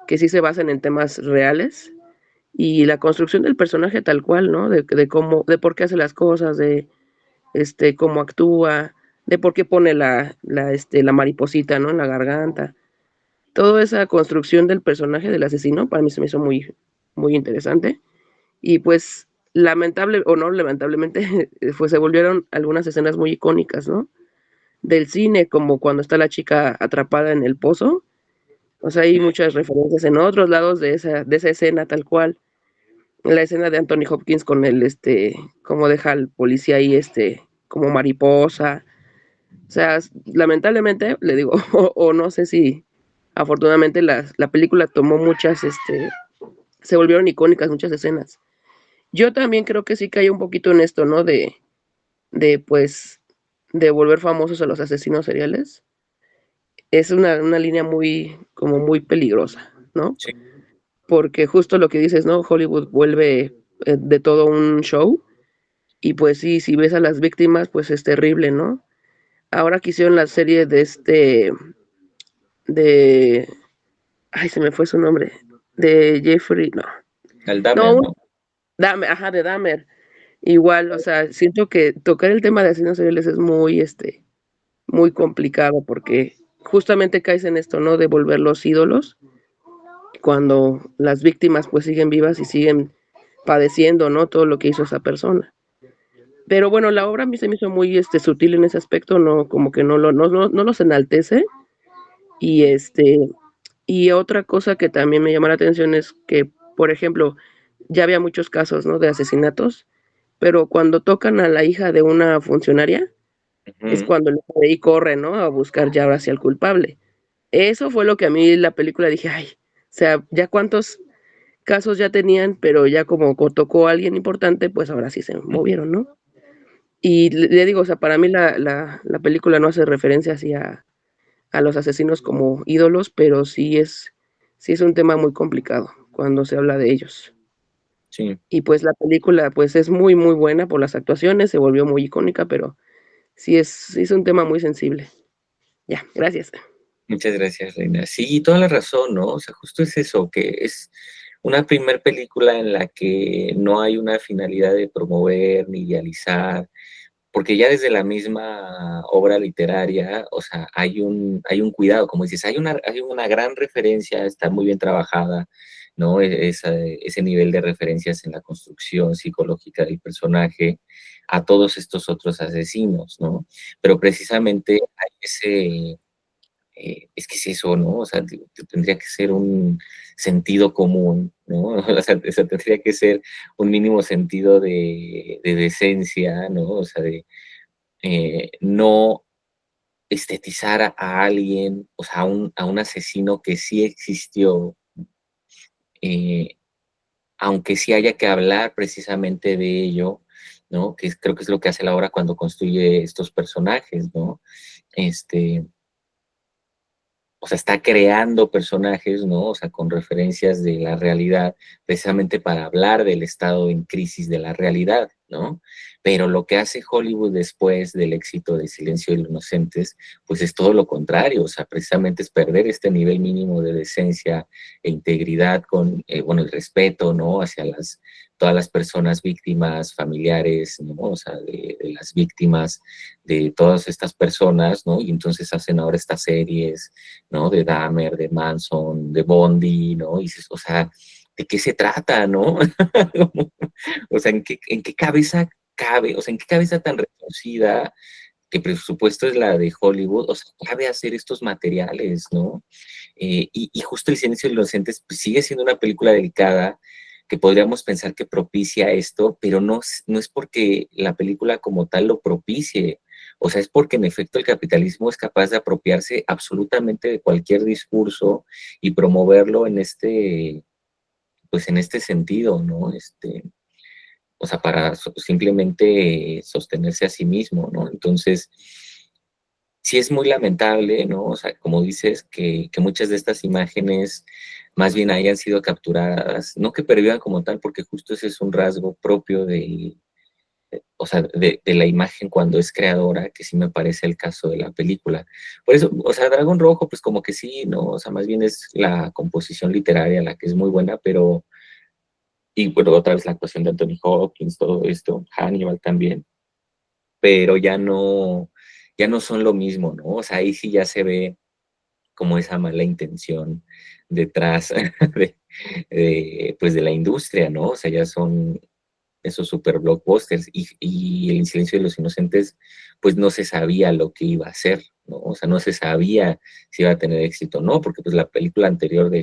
que sí se basan en temas reales, y la construcción del personaje tal cual, ¿no? De cómo, de por qué hace las cosas, de cómo actúa, de por qué pone la mariposita, ¿no? En la garganta. Toda esa construcción del personaje del asesino para mí se me hizo muy, muy interesante. Y pues, lamentable o no lamentablemente, pues se volvieron algunas escenas muy icónicas, ¿no? Del cine, como cuando está la chica atrapada en el pozo. O sea, hay muchas referencias en otros lados de esa escena tal cual. La escena de Anthony Hopkins con cómo deja al policía ahí, como mariposa. O sea, lamentablemente, le digo, o no sé si, afortunadamente la película tomó se volvieron icónicas muchas escenas. Yo también creo que sí cae un poquito en esto, ¿no? Pues, de volver famosos a los asesinos seriales. Es una línea como muy peligrosa, ¿no? Sí. Porque justo lo que dices, ¿no? Hollywood vuelve de todo un show, y pues sí, si ves a las víctimas, pues es terrible, ¿no? Ahora que hicieron la serie de, ay, se me fue su nombre, de Jeffrey, no, Al no, Dahmer, ¿no? De Dahmer. Igual, o sea, siento que tocar el tema de asesinos seriales es muy complicado, porque justamente caes en esto, ¿no? De volver los ídolos cuando las víctimas pues siguen vivas y siguen padeciendo, ¿no? Todo lo que hizo esa persona. Pero bueno, la obra a mí se me hizo muy sutil en ese aspecto, no, como que no los enaltece. Y y otra cosa que también me llama la atención es que, por ejemplo, ya había muchos casos, ¿no? De asesinatos, pero cuando tocan a la hija de una funcionaria, es Ujú. cuando el FBI corre, ¿no? A buscar ya ahora sí al culpable. Eso fue lo que a mí la película dije, ay, o sea, ya cuántos casos ya tenían, pero ya como tocó a alguien importante, pues ahora sí se movieron, ¿no? Y le digo, o sea, para mí la película no hace referencia así a los asesinos como ídolos, pero sí es un tema muy complicado cuando se habla de ellos. Sí, Y pues la película pues es muy, muy buena por las actuaciones, se volvió muy icónica, pero sí es un tema muy sensible. Ya, gracias. muchas gracias, Reina. Sí, toda la razón, ¿no? O sea, justo es eso, que es una primer película en la que no hay una finalidad de promover ni idealizar, porque ya desde la misma obra literaria, o sea, hay un cuidado, como dices, hay una gran referencia, está muy bien trabajada, ¿no? Ese nivel de referencias en la construcción psicológica del personaje a todos estos otros asesinos, ¿no? Pero precisamente hay es que es eso, ¿no? O sea, tendría que ser un sentido común, ¿no? O sea, tendría que ser un mínimo sentido de decencia, ¿no? O sea, de no estetizar a alguien, o sea, a un asesino que sí existió, eh, aunque sí haya que hablar precisamente de ello, ¿no? Creo que es lo que hace la obra cuando construye estos personajes, ¿no? Este, o sea, está creando personajes, ¿no? O sea, con referencias de la realidad, precisamente para hablar del estado en crisis de la realidad, ¿no? Pero lo que hace Hollywood después del éxito de Silencio de los Inocentes, pues es todo lo contrario, o sea, precisamente es perder este nivel mínimo de decencia e integridad con, bueno, el respeto, ¿no? Hacia todas las personas víctimas, familiares, ¿no? O sea, de las víctimas de todas estas personas, ¿no? Y entonces hacen ahora estas series, ¿no? De Dahmer, de Manson, de Bondi, ¿no? Y dices, o sea, ¿de qué se trata, no? O sea, en qué cabeza cabe? O sea, ¿en qué cabeza tan reducida, que por supuesto es la de Hollywood, o sea, cabe hacer estos materiales, ¿no? Y justo El Silencio de los Inocentes pues, sigue siendo una película delicada, que podríamos pensar que propicia esto, pero no es porque la película como tal lo propicie, o sea, es porque en efecto el capitalismo es capaz de apropiarse absolutamente de cualquier discurso y promoverlo en pues en este sentido, ¿no? O sea, para simplemente sostenerse a sí mismo, ¿no? Entonces, sí es muy lamentable, ¿no? O sea, como dices, que muchas de estas imágenes más bien hayan sido capturadas, no que pervivan como tal, porque justo ese es un rasgo propio o sea, de la imagen cuando es creadora, que sí me parece el caso de la película. Por eso, o sea, Dragón Rojo, pues como que sí, ¿no? O sea, más bien es la composición literaria la que es muy buena, pero, y bueno, otra vez la actuación de Anthony Hopkins, todo esto, Hannibal también, pero ya no son lo mismo, ¿no? O sea, ahí sí ya se ve como esa mala intención detrás pues de la industria, ¿no? O sea, ya son esos super blockbusters y El Silencio de los Inocentes, pues no se sabía lo que iba a hacer, ¿no? O sea, no se sabía si iba a tener éxito o no, porque pues la película anterior la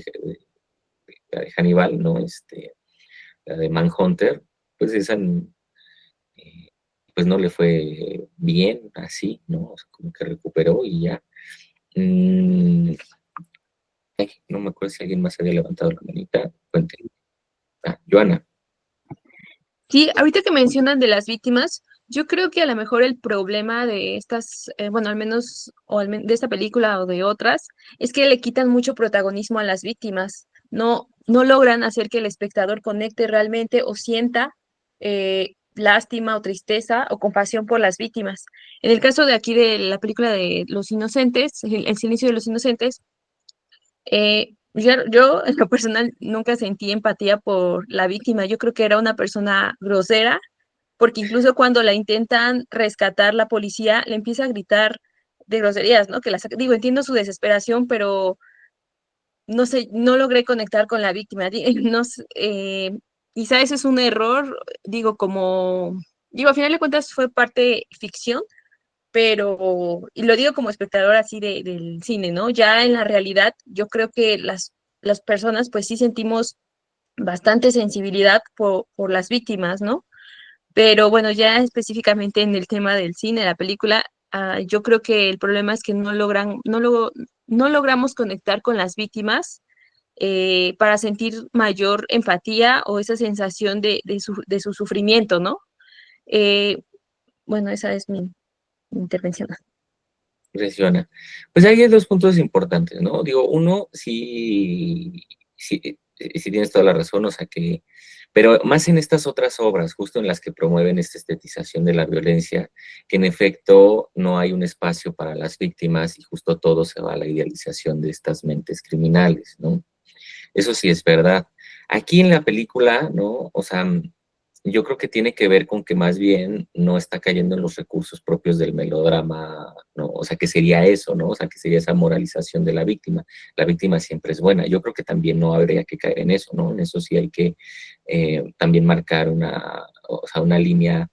de Hannibal, ¿no? La de Manhunter, pues esa, pues no le fue bien así, ¿no? O sea, como que recuperó y ya. Mm, ay, no me acuerdo si alguien más había levantado la manita. Cuéntenme. Ah, Joana. Sí, ahorita que mencionan de las víctimas, yo creo que a lo mejor el problema de estas, bueno, al menos, de esta película o de otras, es que le quitan mucho protagonismo a las víctimas. No logran hacer que el espectador conecte realmente o sienta lástima o tristeza o compasión por las víctimas. En el caso de aquí de la película de Los Inocentes, El Silencio de los Inocentes, yo, en lo personal nunca sentí empatía por la víctima. Yo creo que era una persona grosera, porque incluso cuando la intentan rescatar la policía, le empieza a gritar de groserías, ¿no? Digo, entiendo su desesperación, pero no sé, no logré conectar con la víctima. No, quizá ese es un error, digo, a final de cuentas fue parte ficción, pero, y lo digo como espectador así del cine, ¿no? Ya en la realidad, yo creo que las personas pues sí sentimos bastante sensibilidad por las víctimas, ¿no? Pero bueno, ya específicamente en el tema del cine, la película, yo creo que el problema es que no logramos conectar con las víctimas para sentir mayor empatía o esa sensación de su sufrimiento, ¿no? Eh, bueno, esa es mi intervención. Impresiona. Pues ahí hay dos puntos importantes, ¿no? Digo, uno, sí tienes toda la razón, o sea que, pero más en estas otras obras, justo en las que promueven esta estetización de la violencia, que en efecto no hay un espacio para las víctimas y justo todo se va a la idealización de estas mentes criminales, ¿no? Eso sí es verdad. Aquí en la película, ¿no? O sea, yo creo que tiene que ver con que más bien no está cayendo en los recursos propios del melodrama, ¿no? O sea, que sería eso, ¿no? O sea, que sería esa moralización de la víctima. La víctima siempre es buena. Yo creo que también no habría que caer en eso, ¿no? En eso sí hay que también marcar o sea, una línea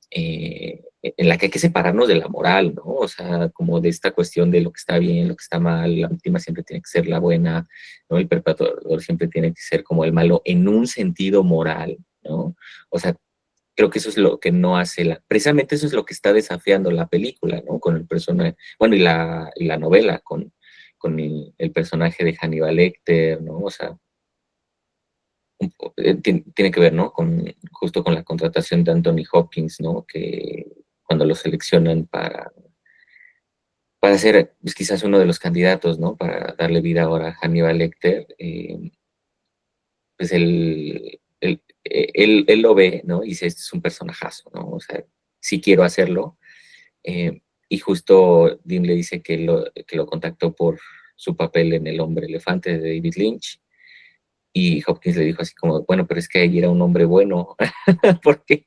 en la que hay que separarnos de la moral, ¿no? O sea, como de esta cuestión de lo que está bien, lo que está mal, la víctima siempre tiene que ser la buena, ¿no? El perpetrador siempre tiene que ser como el malo en un sentido moral, ¿no? O sea, creo que eso es lo que no hace precisamente eso es lo que está desafiando la película, ¿no? Con el personaje, bueno, y la novela, con el personaje de Hannibal Lecter, ¿no? O sea, tiene que ver, ¿no? Justo con la contratación de Anthony Hopkins, ¿no? Que cuando lo seleccionan para ser pues, quizás uno de los candidatos, ¿no? Para darle vida ahora a Hannibal Lecter, pues él lo ve, ¿no? Y dice, este es un personajazo, ¿no? O sea, sí quiero hacerlo. Y justo Dean le dice que lo contactó por su papel en El hombre elefante de David Lynch. Y Hopkins le dijo así como, bueno, pero es que ahí era un hombre bueno, porque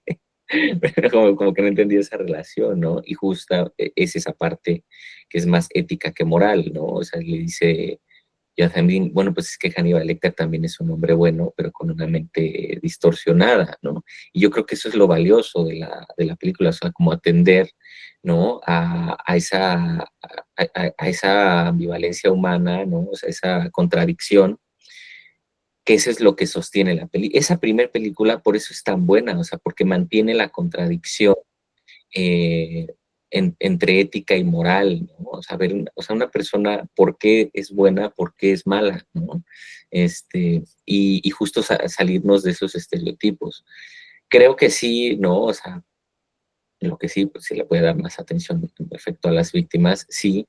como que no entendía esa relación, ¿no? Y justo es esa parte que es más ética que moral, ¿no? O sea, le dice Jonathan Dean, bueno, pues es que Hannibal Lecter también es un hombre bueno, pero con una mente distorsionada, ¿no? Y yo creo que eso es lo valioso de la película, o sea, como atender, ¿no? A esa ambivalencia humana, ¿no? O sea, esa contradicción que eso es lo que sostiene la película. Esa primera película por eso es tan buena, o sea, porque mantiene la contradicción eh, entre ética y moral, ¿no? O sea, una persona, ¿por qué es buena, por qué es mala, ¿no? Y justo salirnos de esos estereotipos. Creo que sí, ¿no? O sea, lo que sí, pues se le puede dar más atención en efecto a las víctimas, sí,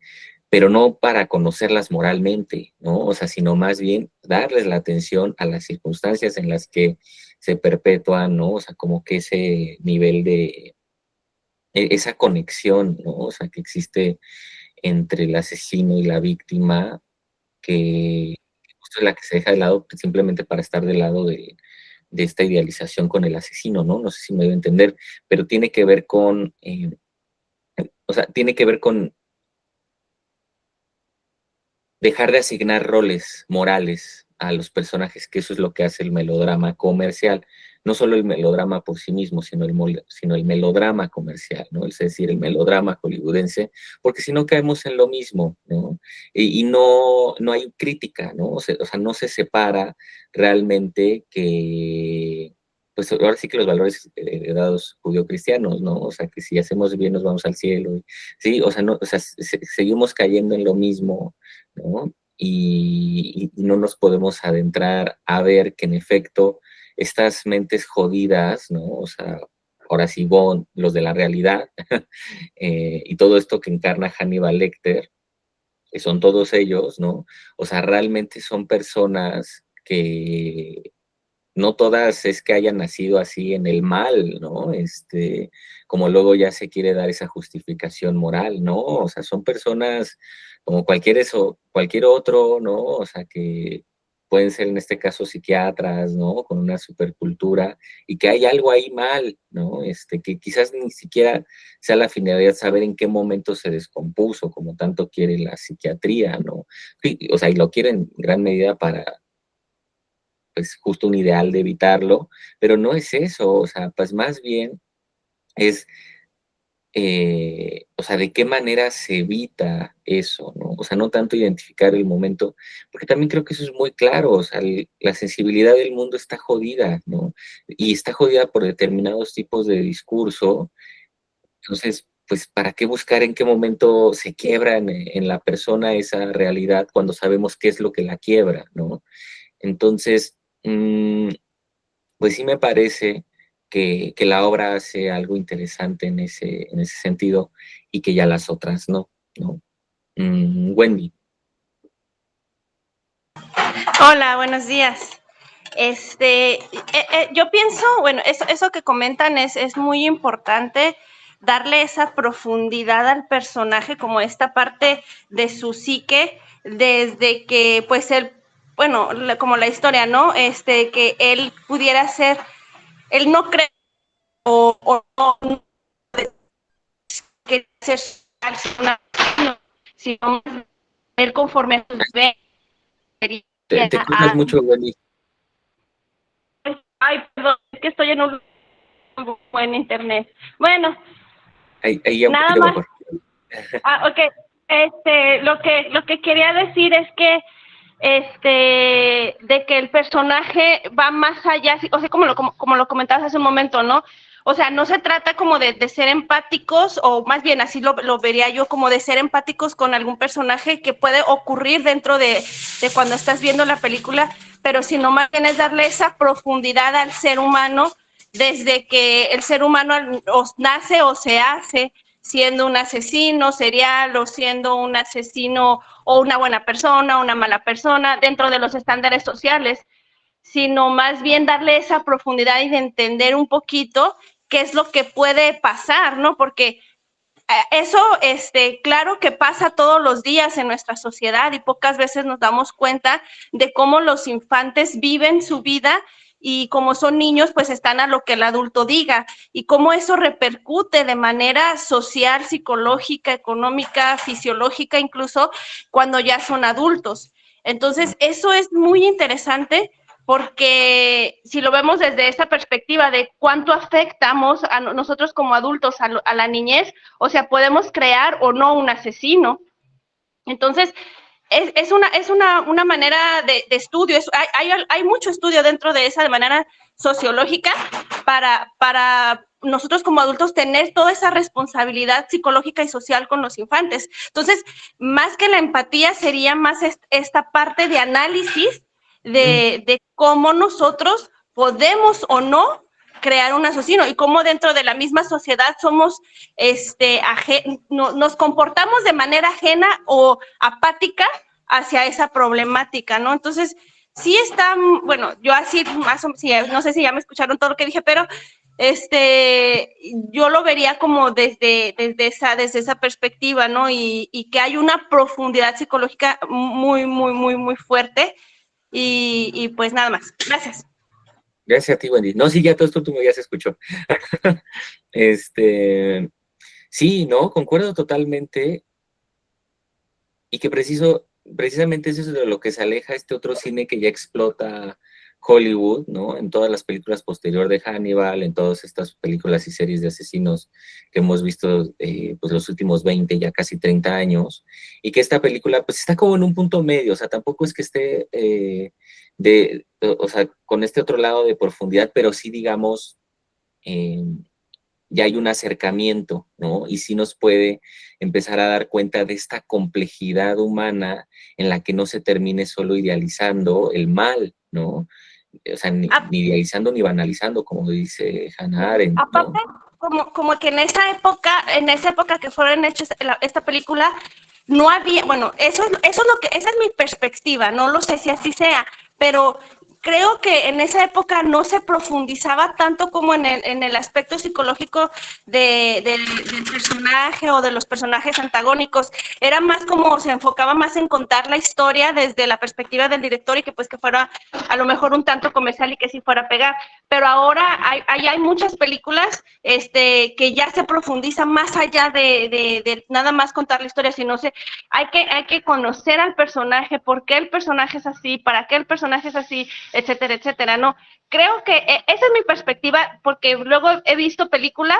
pero no para conocerlas moralmente, ¿no? O sea, sino más bien darles la atención a las circunstancias en las que se perpetúan, ¿no? O sea, como que ese nivel de, esa conexión, ¿no? O sea, que existe entre el asesino y la víctima, que justo es la que se deja de lado pues, simplemente para estar del lado de esta idealización con el asesino, ¿no? No sé si me debo entender, pero tiene que ver con, o sea, tiene que ver con dejar de asignar roles morales a los personajes, que eso es lo que hace el melodrama comercial. No solo el melodrama por sí mismo, sino el melodrama comercial, ¿no? Es decir, el melodrama hollywoodense, porque si no caemos en lo mismo, ¿no? Y no hay crítica, ¿no? O sea, no se separa realmente que pues ahora sí que los valores heredados judío-cristianos, ¿no? O sea, que si hacemos bien nos vamos al cielo, ¿sí? O sea, no, o sea, seguimos cayendo en lo mismo, ¿no? Y no nos podemos adentrar a ver que en efecto estas mentes jodidas, ¿no? O sea, ahora sí, Bond, los de la realidad, y todo esto que encarna Hannibal Lecter, que son todos ellos, ¿no? O sea, realmente son personas que no todas es que hayan nacido así en el mal, ¿no? Como luego ya se quiere dar esa justificación moral, ¿no? O sea, son personas como cualquier otro, ¿no? O sea, que pueden ser en este caso psiquiatras, ¿no? Con una supercultura y que hay algo ahí mal, ¿no? Que quizás ni siquiera sea la finalidad saber en qué momento se descompuso, como tanto quiere la psiquiatría, ¿no? O sea, y lo quieren en gran medida para pues justo un ideal de evitarlo, pero no es eso, o sea, pues más bien es, o sea, de qué manera se evita eso, ¿no? O sea, no tanto identificar el momento, porque también creo que eso es muy claro, o sea, la sensibilidad del mundo está jodida, ¿no? Y está jodida por determinados tipos de discurso, entonces, pues, ¿para qué buscar en qué momento se quiebra en la persona esa realidad cuando sabemos qué es lo que la quiebra, ¿no? Entonces, pues sí me parece que la obra hace algo interesante en ese sentido y que ya las otras no. Wendy. Hola, buenos días. Yo pienso, bueno, eso que comentan es muy importante, darle esa profundidad al personaje, como esta parte de su psique, desde que, pues, él, bueno, como la historia, ¿no? Que él pudiera ser, él no cree o no que ser un asesino, sino él conforme a sus ve, Te cortas mucho, Wendy. ay, perdón, es que estoy en un muy buen internet. Bueno, Ahí ya un nada poquito más. mejor. Ok, lo que quería decir es que de que el personaje va más allá, o sea, como lo comentabas hace un momento, ¿no? O sea, no se trata como de ser empáticos, o más bien así lo vería yo, como de ser empáticos con algún personaje que puede ocurrir dentro de cuando estás viendo la película, pero sino más bien es darle esa profundidad al ser humano desde que el ser humano nace o se hace siendo un asesino serial o siendo un asesino o una buena persona o una mala persona dentro de los estándares sociales, sino más bien darle esa profundidad y de entender un poquito qué es lo que puede pasar, ¿no? Porque eso, claro que pasa todos los días en nuestra sociedad y pocas veces nos damos cuenta de cómo los infantes viven su vida y como son niños, pues están a lo que el adulto diga y cómo eso repercute de manera social, psicológica, económica, fisiológica, incluso cuando ya son adultos. Entonces, eso es muy interesante porque si lo vemos desde esta perspectiva de cuánto afectamos a nosotros como adultos a la niñez, o sea, podemos crear o no un asesino. Entonces, es una manera de estudio, hay mucho estudio dentro de esa de manera sociológica para nosotros como adultos tener toda esa responsabilidad psicológica y social con los infantes. Entonces, más que la empatía sería más esta parte de análisis de cómo nosotros podemos o no crear un asesino y cómo dentro de la misma sociedad somos, nos comportamos de manera ajena o apática hacia esa problemática, ¿no? Entonces, sí está, bueno, yo así, no sé si ya me escucharon todo lo que dije, pero yo lo vería como desde esa perspectiva, ¿no? Y que hay una profundidad psicológica muy, muy, muy, muy fuerte. Y pues nada más. Gracias. Gracias a ti, Wendy. No, sí, ya todo esto tú ya se escuchó. Sí, ¿no? Concuerdo totalmente. Y que precisamente eso es de lo que se aleja este otro cine que ya explota Hollywood, ¿no? En todas las películas posterior de Hannibal, en todas estas películas y series de asesinos que hemos visto pues los últimos 20, ya casi 30 años, y que esta película pues está como en un punto medio, o sea, tampoco es que esté o sea, con este otro lado de profundidad, pero sí, digamos, ya hay un acercamiento, ¿no? Y sí nos puede empezar a dar cuenta de esta complejidad humana en la que no se termine solo idealizando el mal, ¿no? O sea, ni idealizando ni banalizando, como dice Hannah Arendt, ¿no? Aparte, como que en esa época que fueron hechas esta película, no había, bueno, esa es mi perspectiva, no lo sé si así sea, pero creo que en esa época no se profundizaba tanto como en el aspecto psicológico del personaje o de los personajes antagónicos. Era más como se enfocaba más en contar la historia desde la perspectiva del director y que pues que fuera a lo mejor un tanto comercial y que sí fuera a pegar. Pero ahora hay muchas películas que ya se profundizan más allá de nada más contar la historia, sino hay que conocer al personaje, por qué el personaje es así, para qué el personaje es así, etcétera, etcétera, ¿no? Creo que esa es mi perspectiva, porque luego he visto películas,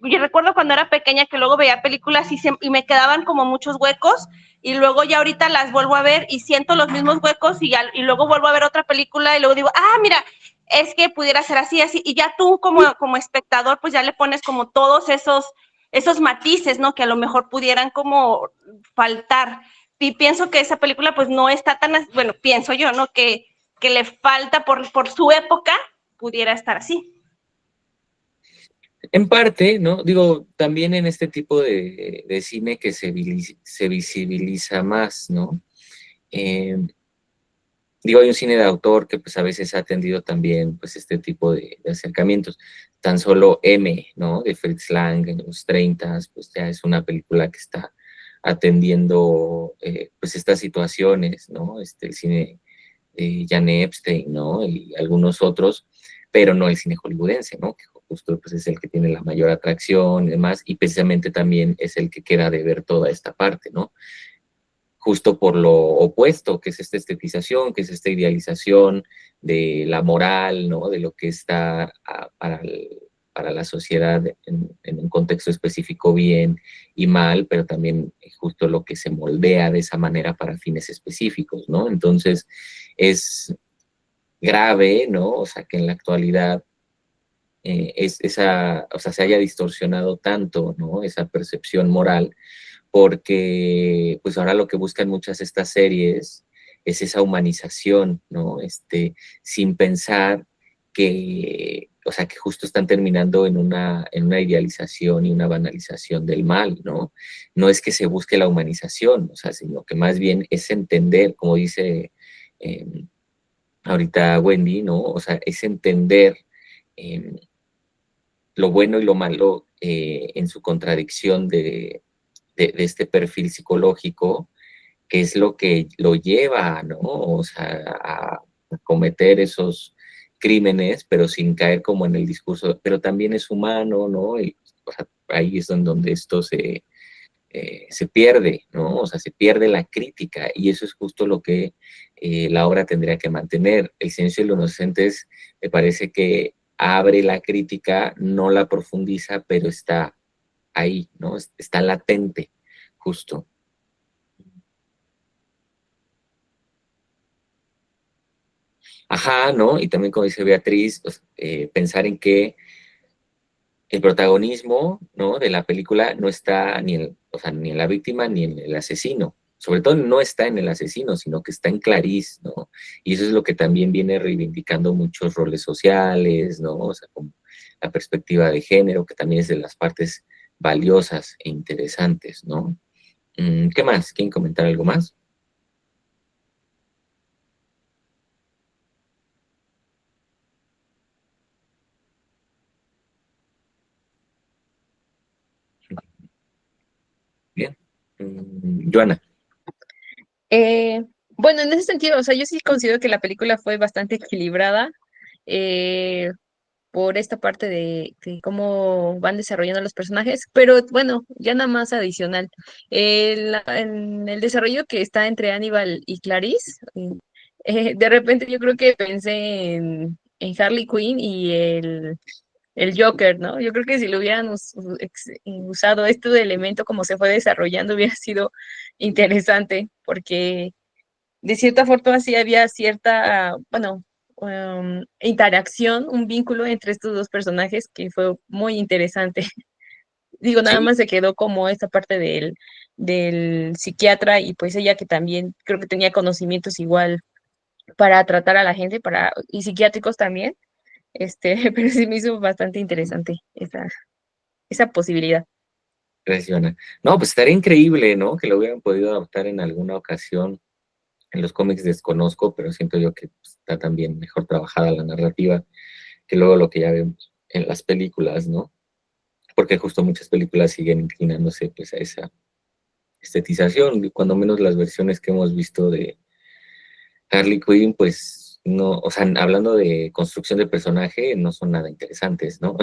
y recuerdo cuando era pequeña que luego veía películas y me quedaban como muchos huecos, y luego ya ahorita las vuelvo a ver y siento los mismos huecos, y luego vuelvo a ver otra película y luego digo, mira, es que pudiera ser así, así, y ya tú como espectador, pues ya le pones como todos esos matices, ¿no? Que a lo mejor pudieran como faltar. Y pienso que esa película pues no está tan, bueno, pienso yo, ¿no? Que le falta por su época, pudiera estar así. En parte, ¿no? Digo, también en este tipo de cine que se visibiliza más, ¿no? Digo, hay un cine de autor que pues a veces ha atendido también pues este tipo de acercamientos. Tan solo M, ¿no? De Fritz Lang en los 30, pues ya es una película que está atendiendo pues estas situaciones, ¿no? El cine de Jan Epstein, ¿no? Y algunos otros, pero no el cine hollywoodense, ¿no? Que justo pues, es el que tiene la mayor atracción y demás, y precisamente también es el que queda de ver toda esta parte, ¿no? Justo por lo opuesto, que es esta estetización, que es esta idealización de la moral, ¿no? De lo que está para para la sociedad en un contexto específico bien y mal, pero también justo lo que se moldea de esa manera para fines específicos, ¿no? Entonces, es grave, ¿no? O sea, que en la actualidad o sea, se haya distorsionado tanto, ¿no? Esa percepción moral, porque pues ahora lo que buscan muchas estas series es esa humanización, ¿no? Sin pensar que, o sea, que justo están terminando en una idealización y una banalización del mal, ¿no? No es que se busque la humanización, o sea, sino que más bien es entender, como dice eh, ahorita Wendy, ¿no? O sea, es entender eh, lo bueno y lo malo en su contradicción de este perfil psicológico, que es lo que lo lleva, ¿no? O sea, a cometer esos crímenes, pero sin caer como en el discurso, pero también es humano, ¿no? Y, o sea, ahí es donde esto se pierde, ¿no? O sea, se pierde la crítica y eso es justo lo que la obra tendría que mantener. El silencio de los inocentes me parece que abre la crítica, no la profundiza, pero está ahí, ¿no? Está latente, justo. Ajá, ¿no? Y también como dice Beatriz, pues, pensar en que el protagonismo, ¿no? De la película no está o sea, ni en la víctima ni en el asesino. Sobre todo no está en el asesino, sino que está en Clarice, ¿no? Y eso es lo que también viene reivindicando muchos roles sociales, ¿no? O sea, como la perspectiva de género, que también es de las partes valiosas e interesantes, ¿no? ¿Qué más? ¿Quieren comentar algo más? Bien. Joana. Bueno, en ese sentido, o sea, yo sí considero que la película fue bastante equilibrada eh, por esta parte de cómo van desarrollando los personajes, pero bueno, ya nada más adicional. En el desarrollo que está entre Aníbal y Clarice, de repente yo creo que pensé en Harley Quinn y el Joker, ¿no? Yo creo que si lo hubieran usado este de elemento como se fue desarrollando hubiera sido interesante, porque de cierta forma sí había cierta, bueno, interacción, un vínculo entre estos dos personajes que fue muy interesante. Digo, nada Sí, más se quedó como esta parte del psiquiatra y pues ella que también creo que tenía conocimientos igual para tratar a la gente y psiquiátricos también, pero sí me hizo bastante interesante esa posibilidad. gracias, Joana. No, pues estaría increíble, ¿no? Que lo hubieran podido adaptar en alguna ocasión. En los cómics desconozco, pero siento yo que pues, está también mejor trabajada la narrativa que luego lo que ya vemos en las películas, ¿no? Porque justo muchas películas siguen inclinándose pues a esa estetización, cuando menos las versiones que hemos visto de Harley Quinn, pues no, o sea, hablando de construcción de personaje, no son nada interesantes, ¿no?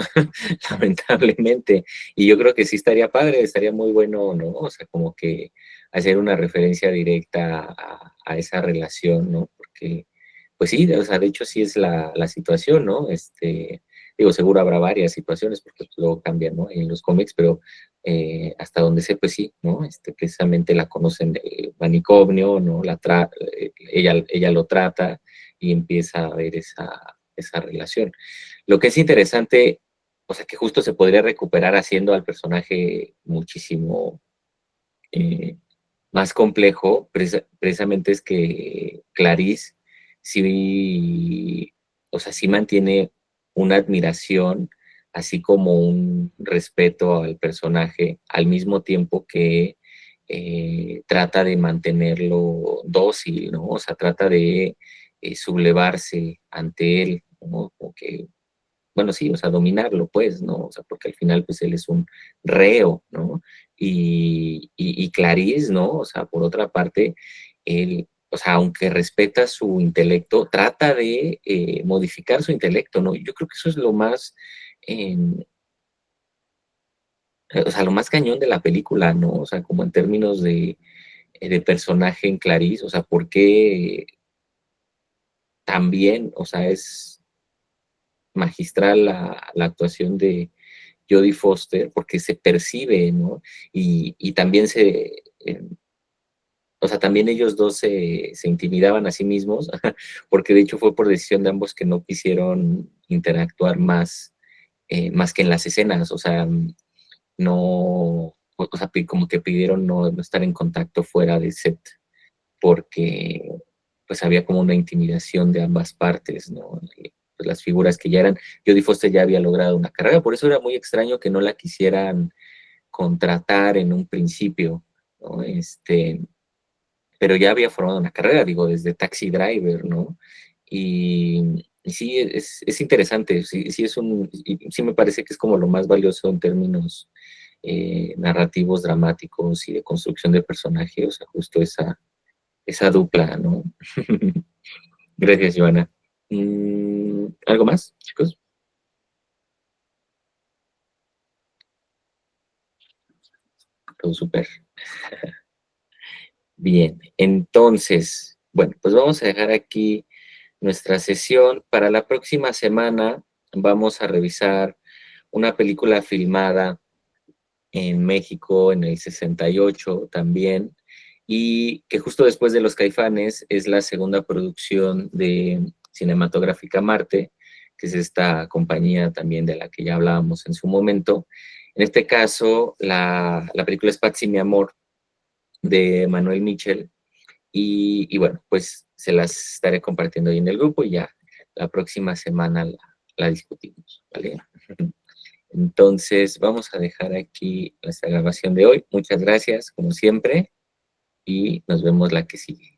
Lamentablemente. Y yo creo que sí estaría padre, estaría muy bueno, ¿no? O sea, como que hacer una referencia directa a esa relación, ¿no? Porque, pues sí, o sea, de hecho sí es la situación, ¿no? Digo, seguro habrá varias situaciones porque pues, luego cambian, ¿no? En los cómics, pero hasta donde sé, pues sí, ¿no? Precisamente la conocen del manicomio, ¿no? Ella lo trata y empieza a ver esa relación. Lo que es interesante, o sea, que justo se podría recuperar haciendo al personaje muchísimo eh, más complejo, precisamente es que Clarice sí, o sea, sí mantiene una admiración, así como un respeto al personaje, al mismo tiempo que trata de mantenerlo dócil, ¿no? O sea, trata de sublevarse ante él, ¿no? Como que bueno, sí, o sea, dominarlo, pues, ¿no? O sea, porque al final, pues, él es un reo, ¿no? Y Clarice, ¿no? O sea, por otra parte, él, o sea, aunque respeta su intelecto, trata de modificar su intelecto, ¿no? Yo creo que eso es lo más, eh, o sea, lo más cañón de la película, ¿no? O sea, como en términos de personaje en Clarice, o sea, ¿por qué también, o sea, es magistral la actuación de Jodie Foster, porque se percibe, ¿no? Y también o sea, también ellos dos se intimidaban a sí mismos, porque de hecho fue por decisión de ambos que no quisieron interactuar más, más que en las escenas, o sea, no, o sea, como que pidieron no estar en contacto fuera de set, porque pues había como una intimidación de ambas partes, ¿no? Pues las figuras que ya eran, Jodie Foster ya había logrado una carrera, por eso era muy extraño que no la quisieran contratar en un principio, ¿no? Pero ya había formado una carrera, digo, desde Taxi Driver, ¿no? Y sí, es interesante, sí, sí me parece que es como lo más valioso en términos narrativos, dramáticos y de construcción de personaje, o sea, justo esa dupla, ¿no? Gracias, Joana. ¿Algo más, chicos? Todo súper. Bien, entonces, bueno, pues vamos a dejar aquí nuestra sesión. Para la próxima semana vamos a revisar una película filmada en México en el 68 también, y que justo después de Los Caifanes es la segunda producción de Cinematográfica Marte, que es esta compañía también de la que ya hablábamos en su momento. En este caso, la película es Patsy, mi amor, de Manuel Michel, y bueno, pues se las estaré compartiendo ahí en el grupo y ya la próxima semana la discutimos, ¿vale? Entonces, vamos a dejar aquí nuestra grabación de hoy. Muchas gracias, como siempre, y nos vemos la que sigue.